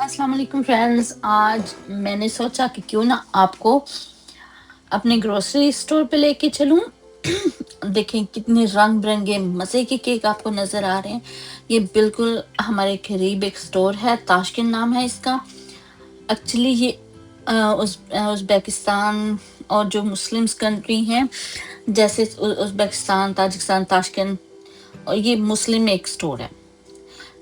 अस्सलाम वालेकुम फ्रेंड्स। आज मैंने सोचा कि क्यों ना आपको अपने ग्रोसरी स्टोर पे लेके चलूं। देखें कितने रंग बिरंगे मज़े के केक आपको नज़र आ रहे हैं। ये बिल्कुल हमारे करीब एक स्टोर है, ताशकंद नाम है इसका। एक्चुअली ये उज़्बेकिस्तान और जो मुस्लिम्स कंट्री हैं, जैसे उज़्बेकिस्तान, ताजिकिस्तान, ताशकंद, और ये मुस्लिम एक स्टोर है,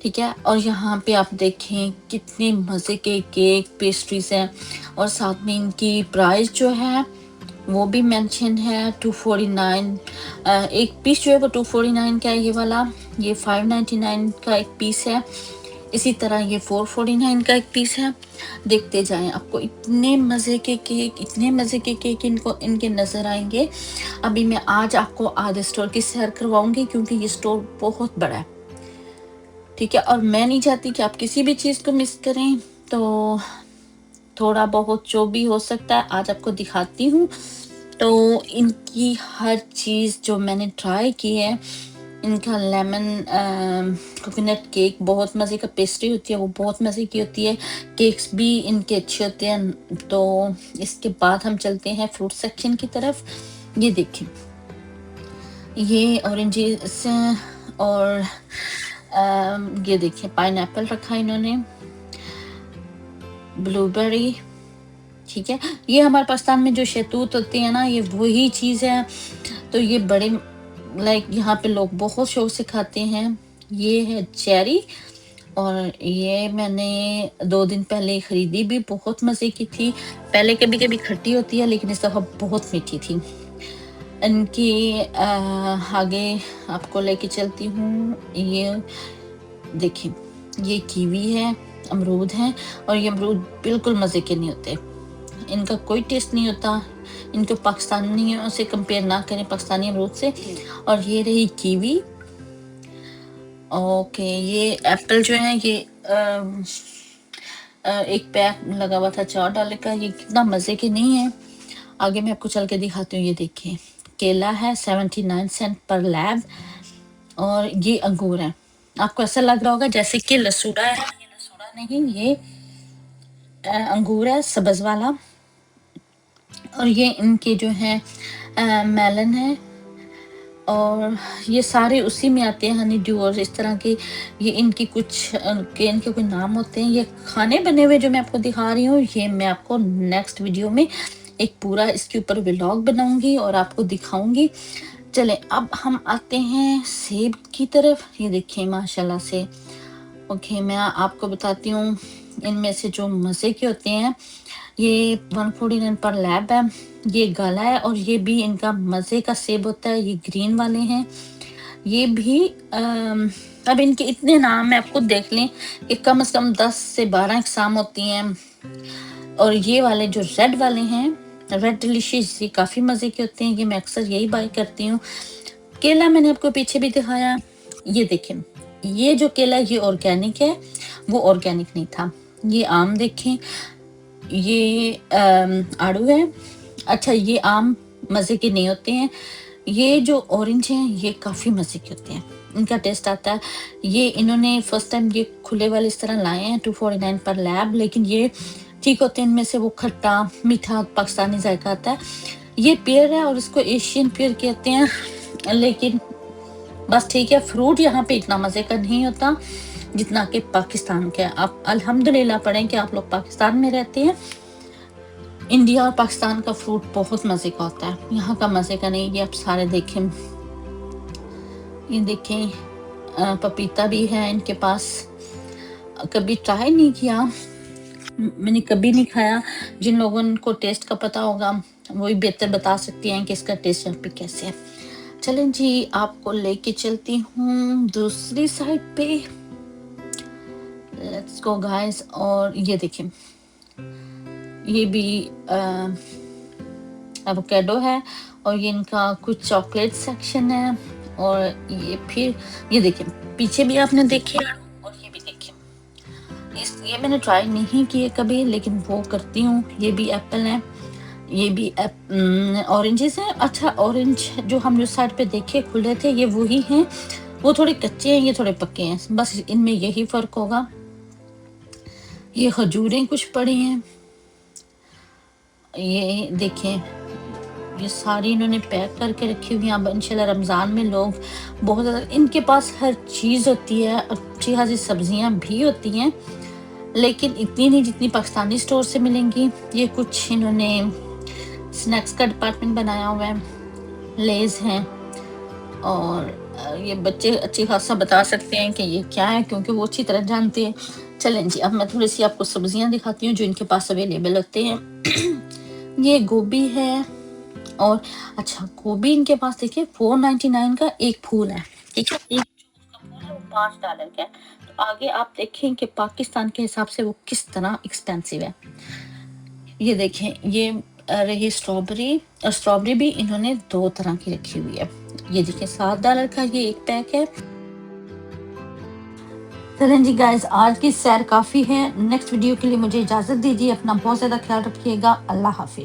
ठीक है। और यहाँ पे आप देखें कितने मज़े के केक पेस्ट्रीज हैं, और साथ में इनकी प्राइस जो है वो भी मेंशन है 249। एक पीस जो है वो 249 का है, ये वाला। ये 599 का एक पीस है। इसी तरह ये 449 का एक पीस है। देखते जाएं, आपको इतने मज़े के केक, इतने मज़े के केक इनके नज़र आएंगे। अभी मैं आज आपको आधे स्टोर की सैर करवाऊंगी, क्योंकि ये स्टोर बहुत बड़ा है, ठीक है। और मैं नहीं चाहती कि आप किसी भी चीज़ को मिस करें, तो थोड़ा बहुत जो भी हो सकता है आज आपको दिखाती हूँ। तो इनकी हर चीज़ जो मैंने ट्राई की है, इनका लेमन कोकोनट केक बहुत मज़े का, पेस्ट्री होती है वो बहुत मज़े की होती है, केक्स भी इनके अच्छे होते हैं। तो इसके बाद हम चलते हैं फ्रूट सेक्शन की तरफ। ये देखिए, ये ऑरेंजेस और ये देखिए पाइनएप्पल रखा इन्होंने, ब्लूबेरी, ठीक है। ये हमारे पाकिस्तान में जो शहतूत होती है ना, ये वही चीज़ है। तो ये बड़े लाइक यहाँ पे लोग बहुत शौक से खाते हैं। ये है चेरी, और ये मैंने 2 दिन पहले खरीदी भी, बहुत मज़े की थी। पहले कभी कभी खट्टी होती है, लेकिन इस दफ़ा बहुत मीठी थी। इनकी आगे आपको लेके चलती हूँ। ये देखिए, ये कीवी है, अमरूद है, और ये अमरूद बिल्कुल मज़े के नहीं होते, इनका कोई टेस्ट नहीं होता। इनको पाकिस्तानियों से कंपेयर ना करें, पाकिस्तानी अमरूद से। और ये रही कीवी। ओके, ये एप्पल जो है ये एक पैक लगा हुआ था $4 का, ये कितना मज़े के नहीं है। आगे मैं आपको चल के दिखाती हूँ। ये देखिए, केला है 79 सेंट पर लैब, और ये अंगूर है। आपको ऐसा लग रहा होगा जैसे कि लसूड़ा है, ये लसूड़ा नहीं, ये अंगूर है सब्ज़ वाला। और ये इनके जो है मेलन है, और ये सारे उसी में आते हैं, हनी ड्यू और इस तरह के। ये इनकी कुछ के इनके कोई नाम होते हैं। ये खाने बने हुए जो मैं आपको दिखा रही हूँ, ये मैं आपको नेक्स्ट वीडियो में एक पूरा इसके ऊपर व्लॉग बनाऊंगी और आपको दिखाऊंगी। चलें, अब हम आते हैं सेब की तरफ। ये देखिए माशाल्लाह से। ओके, मैं आपको बताती हूँ इनमें से जो मज़े के होते हैं। ये 149 पर लैब है, ये गला है, और ये भी इनका मज़े का सेब होता है। ये ग्रीन वाले हैं, ये भी अब इनके इतने नाम है, आपको देख लें कि कम से कम 10 से 12 इकसाम होती हैं। और ये वाले जो रेड वाले हैं, रेड डिलीशियस, ये काफ़ी मज़े के होते हैं। ये मैं अक्सर यही बाय करती हूँ। केला मैंने आपको पीछे भी दिखाया। ये देखें, ये जो केला ये ऑर्गेनिक है, वो ऑर्गेनिक नहीं था। ये आम देखें, ये आड़ू है। अच्छा, ये आम मज़े के नहीं होते हैं। ये जो ऑरेंज हैं ये काफ़ी मज़े के होते हैं, इनका टेस्ट आता है। ये इन्होंने फर्स्ट टाइम ये खुले वाले इस तरह लाए हैं 249 पर लैब, लेकिन ये ठीक होते हैं। इनमें से वो खट्टा मीठा पाकिस्तानी जायका आता है। ये पेयर है और इसको एशियन पेयर कहते हैं, लेकिन बस ठीक है। फ्रूट यहाँ पे इतना मज़े का नहीं होता जितना कि पाकिस्तान का है। आप अल्हम्दुलिल्लाह पढ़ें कि आप लोग पाकिस्तान में रहते हैं। इंडिया और पाकिस्तान का फ्रूट बहुत मज़े का होता है, यहाँ का मज़े का नहीं। ये आप सारे देखें, ये देखें पपीता भी है इनके पास। कभी ट्राई नहीं किया, मैंने कभी नहीं खाया। जिन लोगों को टेस्ट का पता होगा वही बेहतर बता सकती हैं कि इसका टेस्ट यहाँ पे कैसे है। चलें जी, आपको लेके चलती हूँ दूसरी साइड पे। Let's go guys. और ये देखें, ये भी एवोकेडो है, और ये इनका कुछ चॉकलेट सेक्शन है। और ये फिर ये देखें, पीछे भी आपने देखे, और ये भी देखें। ये मैंने ट्राई नहीं किए कभी, लेकिन वो करती हूँ। ये भी एप्पल है, ये भी ऑरेंजेस हैं। अच्छा, ऑरेंज जो हम जो साइड पे देखे खुले थे, ये वही हैं। वो थोड़े कच्चे हैं, ये थोड़े पक्के हैं, बस इनमें यही फ़र्क होगा। ये खजूरें कुछ पड़ी हैं, ये देखें, ये सारी इन्होंने पैक करके रखी हुई हैं। अब इंशाल्लाह रमज़ान में लोग बहुत ज़्यादा, इनके पास हर चीज़ होती है, अच्छी खासी सब्जियां भी होती हैं, लेकिन इतनी नहीं जितनी पाकिस्तानी स्टोर से मिलेंगी। ये कुछ इन्होंने स्नैक्स का डिपार्टमेंट बनाया हुआ है, लेज़ हैं, और ये बच्चे अच्छी खासा बता सकते हैं कि ये क्या है, क्योंकि वो अच्छी तरह जानते हैं। चलें जी, अब मैं थोड़ी सी आपको सब्जियां दिखाती हूँ जो इनके पास अवेलेबल होते हैं। ये गोभी है, और अच्छा, गोभी इनके पास देखिए 499 का एक फूल है, ठीक है, एक जो उसका फूल है वो $5 का है। तो आगे आप देखें कि पाकिस्तान के हिसाब से वो किस तरह एक्सपेंसिव है। ये देखें, ये रही स्ट्रॉबेरी, और स्ट्रॉबेरी भी इन्होंने 2 तरह की रखी हुई है। ये देखिए $7 का ये एक पैक है। चलें जी गाइस, आज की सैर काफ़ी है। नेक्स्ट वीडियो के लिए मुझे इजाज़त दीजिए। अपना बहुत ज़्यादा ख्याल रखिएगा। अल्लाह हाफिज़।